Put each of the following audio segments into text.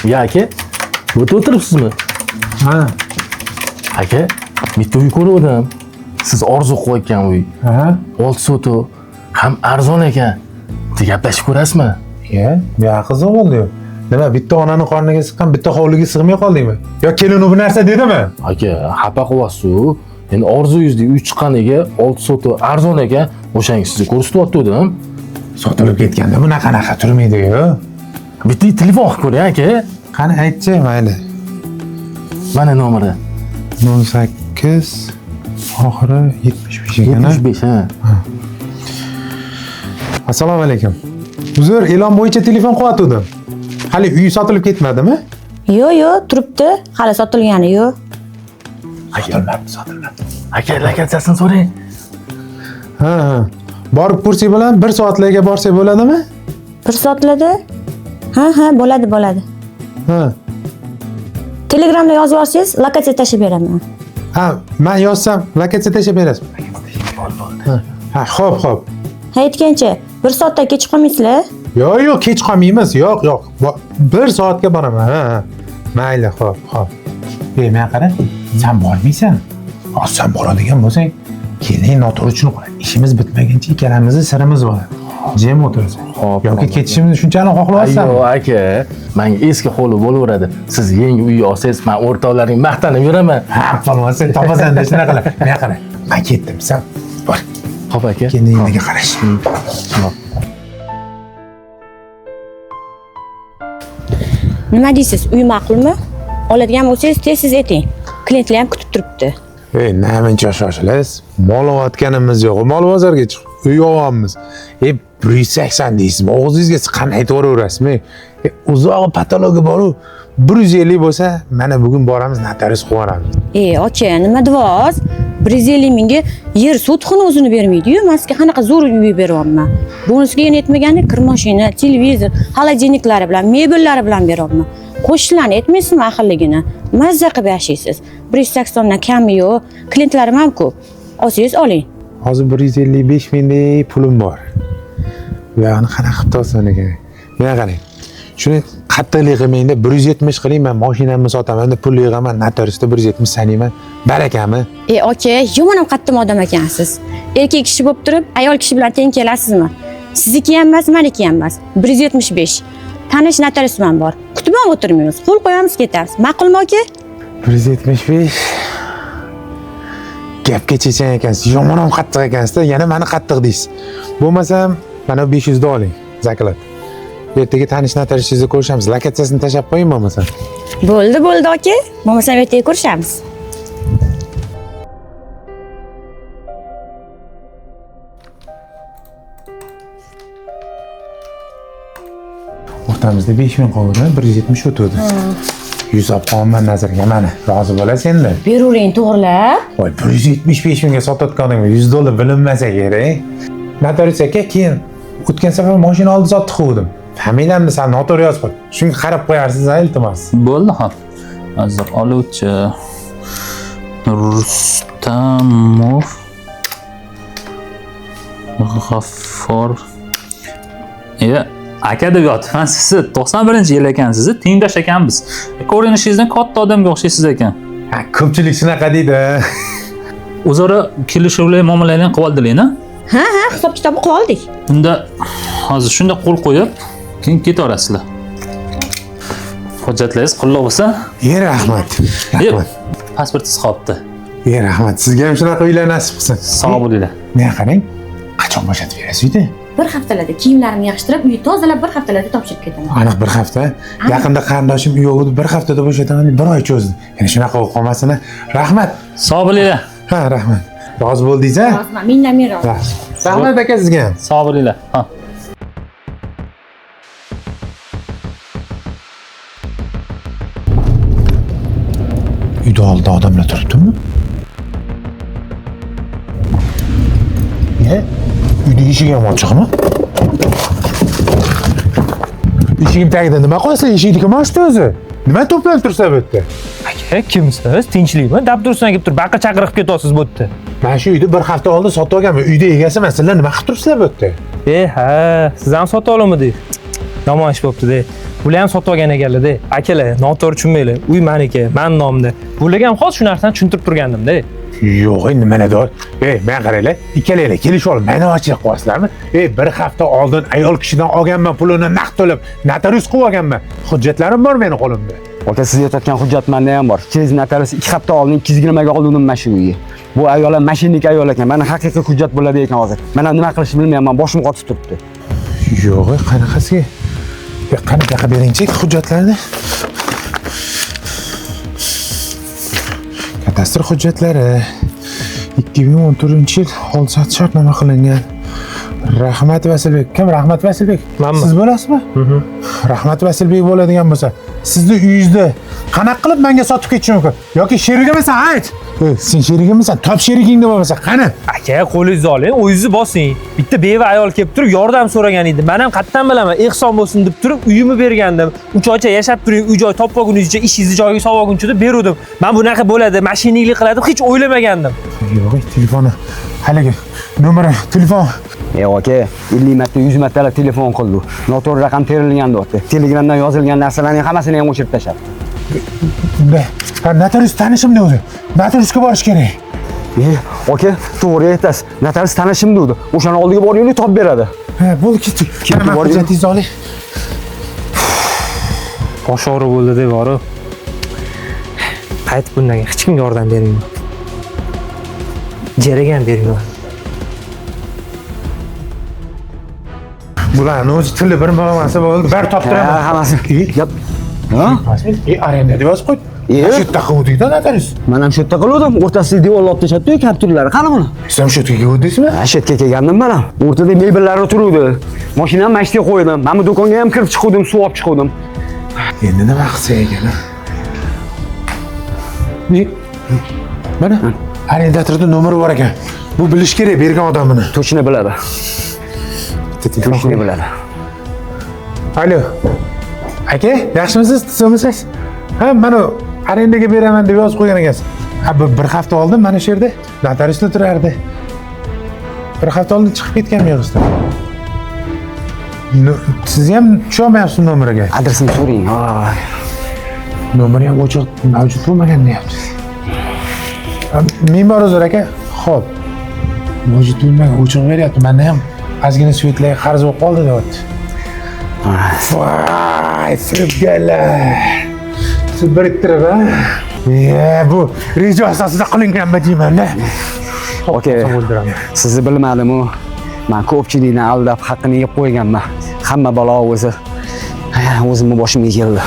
Ya aka, bu yerda o'tiribsizmi? Ha. Aka, bitta uy ko'rdim. Siz orzu qo'ygan uy. Ha. 6 soto, ham arzon ekan. Bitta gaplashib ko'rasizmi? Bu qiziq bo'ldi. Nima, bitta onani qorniga siqqan, bitta hovliga sig'may qoldingmi? Yo kelin bu narsa dedimi? Aka, xafa qilyapsiz-ku. Endi orzuyingizdek uy chiqqaniga 6 soto arzon ekan, o'shangiz sizni ko'rsatyapti-dim. Sotilib ketganda bunaqa turmaydi-ku. Bitta telefon qilib ko'ring aka. Qani aytchi, mayli. Mana nomeri. 08 oxiri 75 ekan. 75 ha. Assalomu alaykum. Uzr, e'lon bo'yicha telefon qilyotgandim. Hali uy sotilib ketmadimi? Yo'q, turibdi. Hali sotilgani yo'q. Sotilmadi. Aka, lokatsiyasini so'rang. Ha. Borib ko'rsak bilan 1 soatlarga borsak bo'ladimi? 1 soatlarda? Ha, bo'ladi. Ha. Telegramda yozib olsangiz, lokatsiya tashib beraman. Ha, men yozsam lokatsiya tashib berasiz. Ha, xo'p. Aytgancha, 1 soatdan kech qolmaysizlar? Yo'q, kech qolmaymiz. Yo'q. 1 soatga boraman. Ha. Mayli, xo'p. Men qara, sen bormaysan. Sen boradigan bo'lsang, keling noto'g'ri uchun qo'y. Ishimiz bitmaguncha ikkalamizning sirimiz bor. Jim o'tirasiz. Yoki ketishimizni shunchalik xohlayapsan? Yo'q aka, menga eski hovli bo'laveradi. Siz yangi uy olsangiz, men o'rtoqlaring maqtanib yuraman. Ha, falon, sen topasan-da shunaqalar. Men qara, men ketdim, sen bor. Xo'p aka. Kendiniga qarash. Nima deysiz? Uy ma'qulmi? Oladigan bo'lsangiz tez ayting. Klientlar ham kutib turibdi. Namuncha shoshilas. Mol olayotganimiz yo'q. Mol bozorga chiqib, uy olyapmiz. 180 deysizmi? Og'zingizga siqqan aytaverasizmi? Uzoq patologiya bor-ku. 150 bo'lsa, mana bugun boramiz, notarius qo'yamiz. Aka, nima deyapsiz? 150 mingga yer sotxona o'zini bermaydi-yu, men sizga qanaqa zo'r uy beryapman. Bonusga yana yetmaganda kir mashina, televizor, xolodilniklari bilan, mebellari bilan beryapman. Qo'shnilarni aytmaysizmi ahilligini? Mazza qilib yashaysiz. 180 dan kami yo'q, klientlarim ham ko'p. Olsangiz oling. Hozir 155 mingdek pulim bor. Buyog'ini qanaqa qilib topsam ekan? Mana qarang. Shuni qattiqlik qilmayda 170 qiling, men mashinamni sotaman deb pul yig'aman, notariusda 170 sanayman. Barakami? Aka, yomon ham qattiq odam ekansiz. Erkak kishi bo'lib turib, ayol kishi bilan teng kelasizmi? Sizniki ham emas, meniki ham emas. 175. Tanish notariusman bor. Kutib o'tirmaymiz. Qo'l qo'yamiz, ketamiz. Ma'qulmi aka? 175. Gapga chechan ekansiz. Yomon ham qattiq ekansiz-da, yana meni qattiq deysiz. Bo'lmasam, mana 500 dan oling. Zakolat. Ertaga tanish notariusingizni ko'rishamiz. Lokatsiyasini tashab qo'ying bo'lmasa. Bo'ldi aka. Bo'lmasam ertaga ko'rishamiz. O'rtamizda 5000 qoldi, 170 o'tdi. 100 olib qolman nazarga, mana rozi bo'lasiz endi. Beravering, to'g'rilab. Voy, 175 mingga sotayotganingni 100 dollar bilinmasa kerak. Notarius aka, keyin o'tgan safar mashina oldi sotib qo'ydim. Familiyamni sal noto'g'ri yozib qo'y. Shunga qarab qo'yarsiz, iltimos. Bo'ldi, ha. Hozir oluvchi Rustamov G'affor. Aka deb yotibman, siz 91-yil ekansiz, tengdosh ekanmiz. Ko'rinishingizdan katta odamga o'xshaysiz ekan. Ha, ko'pchilik shunaqa deydi. O'zaro kelishuvli muomalalarni qilib oldilar-a? Ha, hisob kitobni qilib oldik. Unda hozir shunda qo'l qo'yib, keyin ketaverasizlar. Hujjatlaringiz qulluq bo'lsa? Rahmat. Pasportingiz qolibdi. Rahmat. Sizga ham shunaqa uylar nasib qilsin. Sog' bo'linglar. Men qarang, qachon bo'shatib berasiz-da? Bir haftalarda kiyimlarimni yig'ishtirib, uyni tozalab, bir haftalarda topshirib ketaman. Aniq bir hafta. Yaqinda qarindoshim uy oldi, bir haftada bo'shataman deb 1 oy cho'zdi. Yana shunaqa bo'lib qolmasin. Rahmat. Sog' bo'linglar. Ha, rahmat. Rozi bo'ldingiz-a? Roziman, mendan men rozi. Rahmat aka sizga ham. Sog' bo'linglar. Ha. Uyda oldida odamlar turibdimi? Uyda eshik ham ochiqmi? Eshigim tagida nima qilsa, eshikni kim ochdi o'zi? Nima to'planib tursa bu yerda? Aka, kimsiz? Tinchlikmi? Dabdursan kelib turib, baqa chaqirib ketyapsiz bu yerda. Men shu uyni 1 hafta oldin sotib olganman. Uyda egasiman. Sizlar nima qilib turibsizlar bu yerda? Ha, siz ham sota olmadingiz. Yomon ish bo'pti-da. Bular ham sotib olgan ekanlar-da. Akalar, noto'g'ri tushunmanglar. Uy meniki, men nomimda. Bularga ham hozir shu narsani tushuntirib turgandim-da. Yo'q, endi mana do'y. Men qaranglar, ikkalanglar kelishib olib, ma'nochilik qilyapsizlarmi? Bir hafta oldin ayol kishidan olganman pulini naqd to'lab, notarius qilib olganman. Hujjatlarim bor meni qo'limda. Aka, siz aytayotgan hujjat menda ham bor. Siz notarius 2 hafta oldin 220 ga oldim mana shu uyga. Bu ayol ham mashinnik ayol ekan. Mana haqiqiy hujjat bo'ladi ekan hozir. Men ham nima qilishni bilmayapman, boshim qotib turibdi. Yo'q, qanaqasiga? Qanaqa beringchi hujjatlarni? Kadastr hujjatlari 2014-yil oldi-sotdi shartnoma qilingan. Rahmat Vasilbek. Kim Rahmat Vasilbek? Manmi? Siz bo'lasizmi? Rahmat Vasilbek bo'ladigan bo'lsa, sizni uyingizda qanaqa qilib menga sotib ketish mumkin? Yoki sherigimisan, ayt. Sen sherigimisan? Top sherigingda bo'lmasa, qani? Aka, qo'lingizni oling, o'zingizni bosing. Bitta beva ayol kelib turib yordam so'ragan edi. Men ham qattan bilaman, ehson bo'lsin deb turib uyimni bergandim. 3 oycha yashab turing, uy joy topib olgunizcha, ishingizni joyiga solib olguncha deb berdim. Men bunaqa bo'ladi, mashinniklik qiladi deb hech o'ylamagandim. Yo'q, telefoni. Haligi nomeri, telefon. Aka, 50 marta, 100 martalab telefon qildi. Noto'g'ri raqam terilgan deyapti. Telegramdan yozilgan narsalarning hammasini ham o'chirib tashladi. Notarius tanishimda o'zi. Notariusga borish kerak. Aka, to'g'ri aytasiz. Notarius tanishim dedi. O'shani oldiga boringlar, topib beradi. Bo'ldi, ketdik. Ketdik, boring. Hujjatingizni oling. Bosh og'riq bo'ldi deb borib. Qaytib bundan hech kimga yordam bermayman. Jaragan bermayman. Bularni o'zi tili bir bo'lmasa bo'ldi. Bar toptiraman. Hammasi. Yap. Ha? Arenda deb yozib qo'y. Shu yerda qiluvdik-da notarius. Men ham shu yerda qildim. O'rtasida devorni olib tashladi-ku, kapturlari. Qani buni? Siz ham shu yerga keluvdingizmi? Shu yerga kelgandim men ham. O'rtada mebellari turuvdi. Mashinam mashinaga qo'ydim. Men bu do'konga ham kirib chiqdim, suv olib chiqdim. Endi nima qilsak ekan? Mana arendatorda nomeri bor ekan. Bu bilish kerak bergan odamini. Точно biladi. Точно biladi. Alo. Aka, yaxshimisiz? Tuzimisiz? Ha, mana arendaga beraman deb yozib qo'ygan ekansiz. Ha, bir hafta oldin mana shu yerda notariusda turardi. Bir hafta oldin chiqib ketgan yig'izda. Siz ham tushunmayapsiz nomeriga. Adresini so'ring. Nomeri ham ochiq mavjud bo'lmagan deyapsiz. Men bor o'zir aka. Xo'p. Mavjud bo'lmagan ochiq beryapti. Menda ham ozgina svetlarga qarz bo'lib qoldi deyapti. Voy, firibgarlar. Siz biriktirib, ha? Bu reja asosida qilinganmi deyman-da. Aka, sizni bilmadim-ku. Men ko'pchilikni aldab haqqini yeb qo'yganman. Hamma balo o'zi. O'zimning boshimga keldi.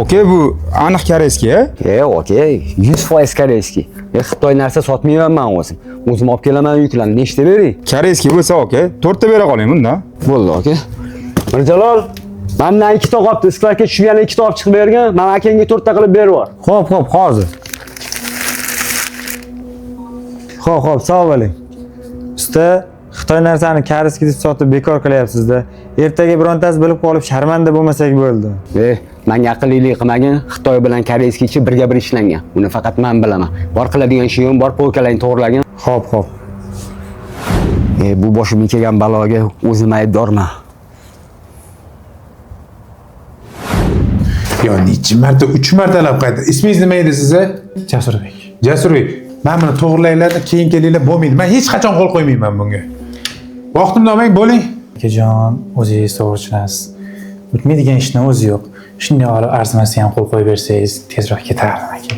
Aka, bu aniq koreyskiy, a? Aka, 100% koreyskiy. Xitoy narsa sotmayman men o'zim. O'zim olib kelaman yuklarni. Nechta bering? Koreyskiy bo'lsa, aka, 4 ta bera qoling bunda. Bo'ldi, aka. Mirjalol, mendan 2 ta qolibdi. Skladga tushgan 2 ta olib chiqib bergan. Men akangga 4 ta qilib berib bor. Xo'p, hozir. Xo'p, sog' bo'ling. Usta, Xitoy narsani koreyskiy deb sotib bekor qilyapsiz-da. Ertaga birontasi bilib qolib sharmanda bo'lmasak bo'ldi. Menga aqllilik qilmagin. Xitoy bilan koreyskiychi birga bir ishlangan. Buni faqat men bilaman. Bor qiladigan ishim bor, polkalarni to'g'rilagin. Xo'p. Bu boshimga kelgan baloga o'zim aybdorman. Yo, necha marta, 3 martalab qaytdi. Ismingiz nima edi sizni? Jasurbek. Jasurbek. Men buni to'g'rilaylarni keyin kelinglar bo'lmaydi. Men hech qachon qo'l qo'ymayman bunga. Vaqtimni olmang, bo'ling. Akajon, o'zingiz to'g'ri tushunasiz. O'tmaydigan ishning o'zi yo'q. Shunday olib arzimasiga ham qo'l qo'yib bersangiz, tezroq ketardim aka.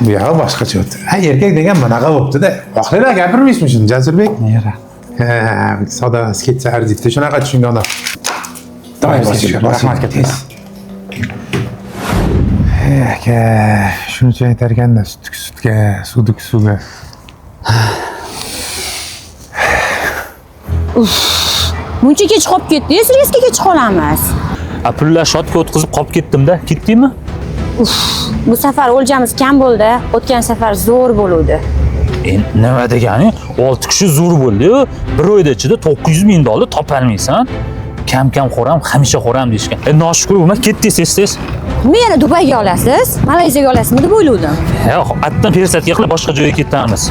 Bu yo'q boshqacha o'tdi. Ha, erkak degan bunaqa bo'pti-da. Oxirida gapirmaysizmi shuni, Jasurbek? Yara. Soda sketsa arziydi. Shunaqa tushungan odam. Davay, rahmat katta. Aka, shuncha aytar ekanda, sutga, suvga. Buncha kech qolib ketdingiz, reysga kech qolamiz. Pullar shotga o'tkazib qolib ketdim-da. Ketdingmi? Bu safar o'ljamiz kam bo'ldi. O'tgan safar zo'r bo'ldi. Nima degani? 6 kishi zo'r bo'ldi-yu, bir oyda ichida 900 ming dollar topolmaysan. Kam xo'ram, hamisha xo'ram deyishgan. Noshukur bo'lma, ketdingiz tez. Nima yana Dubayga olasiz? Malayziyaga olasizmi deb o'yladim. Atdan persatga qilib boshqa joyga ketamiz.